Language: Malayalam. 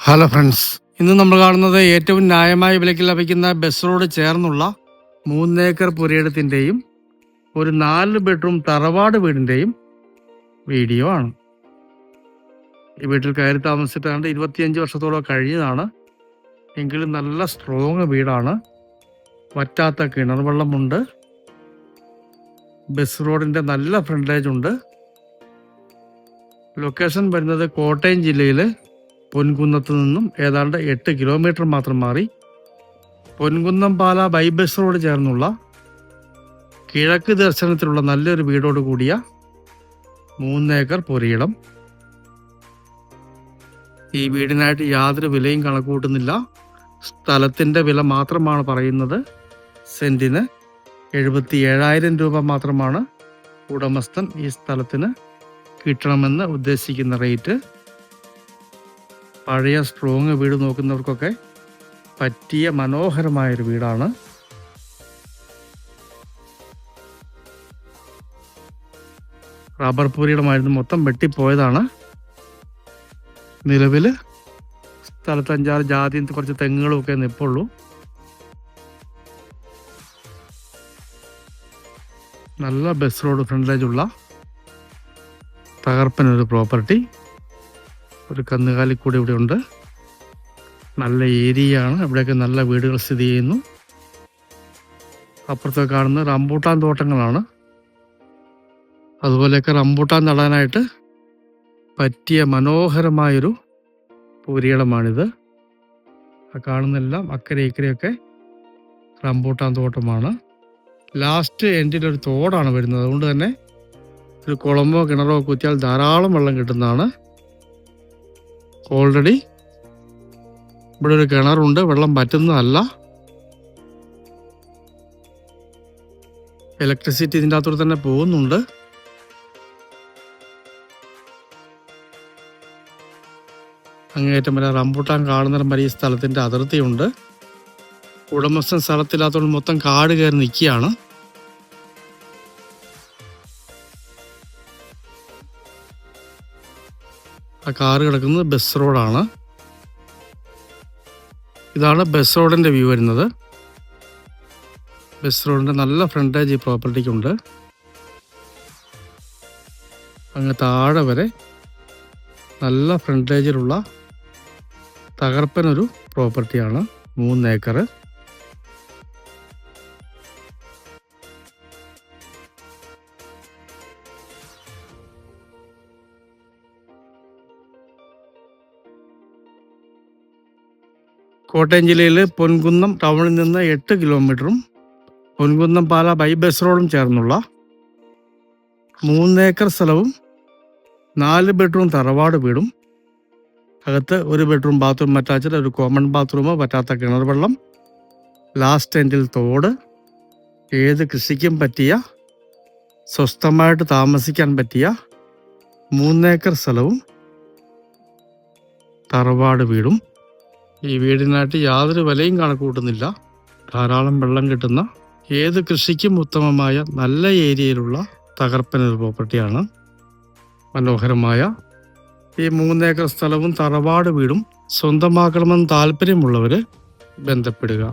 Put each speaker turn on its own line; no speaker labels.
ഹലോ ഫ്രണ്ട്സ്, ഇന്ന് നമ്മൾ കാണുന്നത് ഏറ്റവും ന്യായമായ വിലയ്ക്ക് ലഭിക്കുന്ന ബസ് റോഡ് ചേർന്നുള്ള 3 ഏക്കർ പുരയിടത്തിൻ്റെയും ഒരു 4 ബെഡ്റൂം തറവാട് വീടിൻ്റെയും വീഡിയോ ആണ്. ഈ വീട്ടിൽ കയറി താമസിച്ചിട്ടാണ്ട് 25 വർഷത്തോളം കഴിഞ്ഞതാണ്. എങ്കിലും നല്ല സ്ട്രോങ് വീടാണ്. വറ്റാത്ത കിണർ വെള്ളമുണ്ട്. ബസ് റോഡിൻ്റെ നല്ല ഫ്രണ്ടേജ് ഉണ്ട്. ലൊക്കേഷൻ വരുന്നത് കോട്ടയം ജില്ലയിലെ പൊൻകുന്നത്ത് നിന്നും ഏതാണ്ട് 8 കിലോമീറ്റർ മാത്രം മാറി പൊൻകുന്നം പാല ബൈബസ് റോഡ് ചേർന്നുള്ള കിഴക്ക് ദർശനത്തിലുള്ള നല്ലൊരു വീടോട് കൂടിയ 3 ഏക്കർ പുരയിടം. ഈ വീടിനായിട്ട് യാതൊരു വിലയും കണക്കൂട്ടുന്നില്ല. സ്ഥലത്തിൻ്റെ വില മാത്രമാണ് പറയുന്നത്. സെന്റിന് 77,000 രൂപ മാത്രമാണ് ഉടമസ്ഥൻ ഈ സ്ഥലത്തിന് കിട്ടണമെന്ന് ഉദ്ദേശിക്കുന്ന റേറ്റ്. പഴയ സ്ട്രോങ് വീട് നോക്കുന്നവർക്കൊക്കെ പറ്റിയ മനോഹരമായൊരു വീടാണ്. റബ്ബർ പുരയിടമായിരുന്നു, മൊത്തം വെട്ടിപ്പോയതാണ്. നിലവിൽ സ്ഥലത്ത് 5-6 ജാതി കുറച്ച് തെങ്ങുകളും ഒക്കെ നിൽപ്പുള്ളൂ. നല്ല ബസ് റോഡ് ഫ്രണ്ടേജുള്ള തകർപ്പനൊരു പ്രോപ്പർട്ടി. ഒരു കന്നുകാലിക്കൂടി ഇവിടെ ഉണ്ട്. നല്ല ഏരിയയാണ്. ഇവിടെയൊക്കെ നല്ല വീടുകൾ സ്ഥിതി ചെയ്യുന്നു. അപ്പുറത്തൊക്കെ കാണുന്ന റംബൂട്ടാൻ തോട്ടങ്ങളാണ്. അതുപോലെയൊക്കെ റംബൂട്ടാൻ നടാനായിട്ട് പറ്റിയ മനോഹരമായൊരു പുരയിടമാണിത്. കാണുന്നെല്ലാം അക്കരെ ഇക്കരെയൊക്കെ റംബൂട്ടാൻ തോട്ടമാണ്. ലാസ്റ്റ് എൻഡിലൊരു തോടാണ് വരുന്നത്. അതുകൊണ്ട് തന്നെ ഒരു കുളമോ കിണറോ കുത്തിയാൽ ധാരാളം വെള്ളം കിട്ടുന്നതാണ്. ഓൾറെഡി ഇവിടെ ഒരു കിണറുണ്ട്, വെള്ളം പറ്റുന്നതല്ല. ഇലക്ട്രിസിറ്റി ഇതിൻ്റെ അകത്തൂടെ തന്നെ പോകുന്നുണ്ട്. അങ്ങേയറ്റം വരെ റംബൂട്ടാൻ കാണുന്നിടം വരെ ഈ സ്ഥലത്തിൻ്റെ അതിർത്തിയുണ്ട്. ഉടമസ്ഥൻ സ്ഥലത്തില്ലാത്തതുകൊണ്ട് മൊത്തം കാട് കയറി നിൽക്കുകയാണ്. ആ കാറ് കിടക്കുന്നത് ബസ് റോഡാണ്. ഇതാണ് ബസ് റോഡിൻ്റെ വ്യൂ വരുന്നത്. ബസ് റോഡിൻ്റെ നല്ല ഫ്രണ്ടേജ് ഈ പ്രോപ്പർട്ടിക്കുണ്ട്. അങ്ങ് താഴെ വരെ നല്ല ഫ്രണ്ടേജിലുള്ള തകർപ്പനൊരു പ്രോപ്പർട്ടിയാണ്. 3 ഏക്കർ. കോട്ടയം ജില്ലയിൽ പൊൻകുന്നം ടൗണിൽ നിന്ന് 8 കിലോമീറ്ററും പൊൻകുന്നം പാല ബൈബസ് റോഡും ചേർന്നുള്ള 3 ഏക്കർ സ്ഥലവും 4 ബെഡ്റൂം തറവാട് വീടും. അകത്ത് 1 ബെഡ്റൂം ബാത്റൂം അറ്റാച്ച്ഡ്, ഒരു കോമൺ ബാത്റൂം, പറ്റാത്ത കിണർ വെള്ളം, ലാസ്റ്റ് എൻഡിൽ തോട്. ഏത് കൃഷിക്കും പറ്റിയ, സ്വസ്ഥമായിട്ട് താമസിക്കാൻ പറ്റിയ 3 ഏക്കർ സ്ഥലവും തറവാട് വീടും. ഈ വീടിനായിട്ട് യാതൊരു വിലയും കണക്കൂട്ടുന്നില്ല. ധാരാളം വെള്ളം കിട്ടുന്ന, ഏത് കൃഷിക്കും ഉത്തമമായ നല്ല ഏരിയയിലുള്ള തകർപ്പനൊരു പ്രോപ്പർട്ടിയാണ്. മനോഹരമായ ഈ 3 ഏക്കർ സ്ഥലവും തറവാട് വീടും സ്വന്തമാക്കണമെന്ന് താല്പര്യമുള്ളവർ ബന്ധപ്പെടുക.